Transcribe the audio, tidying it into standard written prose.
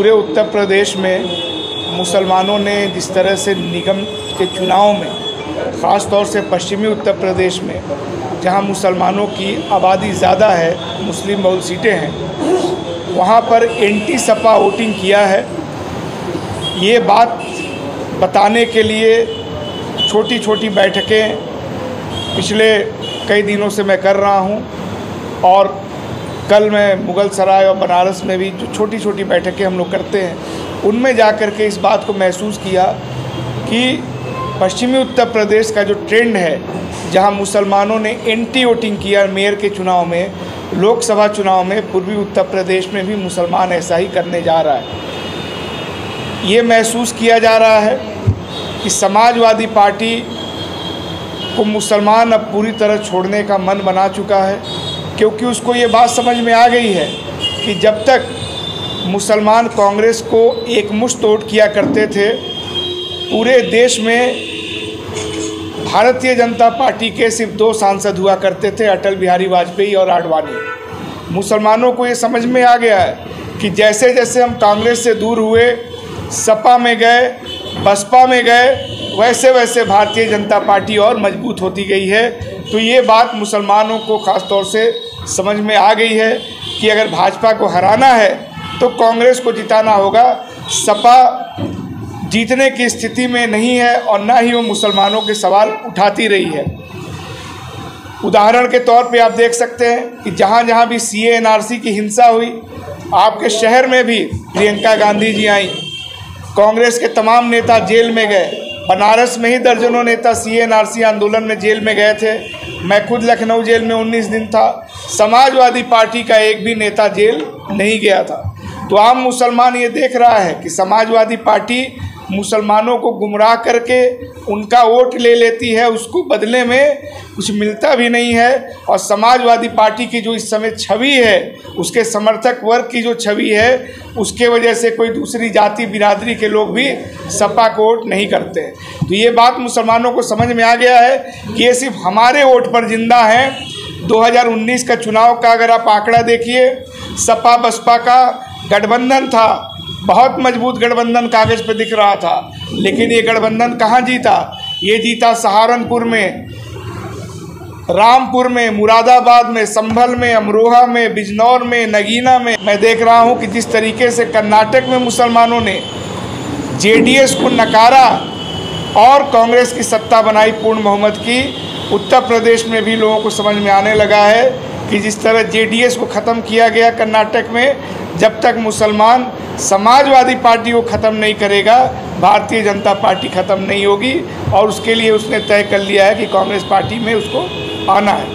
पूरे उत्तर प्रदेश में मुसलमानों ने जिस तरह से निगम के चुनाव में, ख़ास तौर से पश्चिमी उत्तर प्रदेश में जहां मुसलमानों की आबादी ज़्यादा है, मुस्लिम बहुल सीटें हैं, वहां पर एंटी सपा वोटिंग किया है। ये बात बताने के लिए छोटी छोटी बैठकें पिछले कई दिनों से मैं कर रहा हूं और कल मैं मुगल सराय और बनारस में भी जो छोटी छोटी बैठकें हम लोग करते हैं, उनमें जा कर के इस बात को महसूस किया कि पश्चिमी उत्तर प्रदेश का जो ट्रेंड है, जहां मुसलमानों ने एंटी वोटिंग किया मेयर के चुनाव में, लोकसभा चुनाव में पूर्वी उत्तर प्रदेश में भी मुसलमान ऐसा ही करने जा रहा है। ये महसूस किया जा रहा है कि समाजवादी पार्टी को मुसलमान अब पूरी तरह छोड़ने का मन बना चुका है, क्योंकि उसको ये बात समझ में आ गई है कि जब तक मुसलमान कांग्रेस को एकमुश्त वोट किया करते थे, पूरे देश में भारतीय जनता पार्टी के सिर्फ 2 सांसद हुआ करते थे, अटल बिहारी वाजपेयी और आडवाणी। मुसलमानों को ये समझ में आ गया है कि जैसे जैसे हम कांग्रेस से दूर हुए, सपा में गए, बसपा में गए, वैसे वैसे भारतीय जनता पार्टी और मजबूत होती गई है। तो ये बात मुसलमानों को ख़ास तौर से समझ में आ गई है कि अगर भाजपा को हराना है तो कांग्रेस को जिताना होगा। सपा जीतने की स्थिति में नहीं है और ना ही वो मुसलमानों के सवाल उठाती रही है। उदाहरण के तौर पे आप देख सकते हैं कि जहाँ जहाँ भी CA NRC की हिंसा हुई, आपके शहर में भी प्रियंका गांधी जी आई, कांग्रेस के तमाम नेता जेल में गए। बनारस में ही दर्जनों नेता CA NRC आंदोलन में जेल में गए थे। मैं खुद लखनऊ जेल में 19 दिन था। समाजवादी पार्टी का एक भी नेता जेल नहीं गया था। तो आम मुसलमान ये देख रहा है कि समाजवादी पार्टी मुसलमानों को गुमराह करके उनका वोट ले लेती है, उसको बदले में कुछ मिलता भी नहीं है। और समाजवादी पार्टी की जो इस समय छवि है, उसके समर्थक वर्ग की जो छवि है, उसके वजह से कोई दूसरी जाति बिरादरी के लोग भी सपा को वोट नहीं करते। तो ये बात मुसलमानों को समझ में आ गया है कि ये सिर्फ हमारे वोट पर जिंदा हैं। 2019 का चुनाव का अगर आप आंकड़ा देखिए, सपा बसपा का गठबंधन था, बहुत मजबूत गठबंधन कागज पे दिख रहा था, लेकिन ये गठबंधन कहाँ जीता? ये जीता सहारनपुर में, रामपुर में, मुरादाबाद में, संभल में, अमरोहा में, बिजनौर में, नगीना में। मैं देख रहा हूँ कि जिस तरीके से कर्नाटक में मुसलमानों ने JDS को नकारा और कांग्रेस की सत्ता बनाई पूर्ण बहुमत की, उत्तर प्रदेश में भी लोगों को समझ में आने लगा है कि जिस तरह JDS को ख़त्म किया गया कर्नाटक में, जब तक मुसलमान समाजवादी पार्टी को ख़त्म नहीं करेगा, भारतीय जनता पार्टी ख़त्म नहीं होगी। और उसके लिए उसने तय कर लिया है कि कांग्रेस पार्टी में उसको आना है।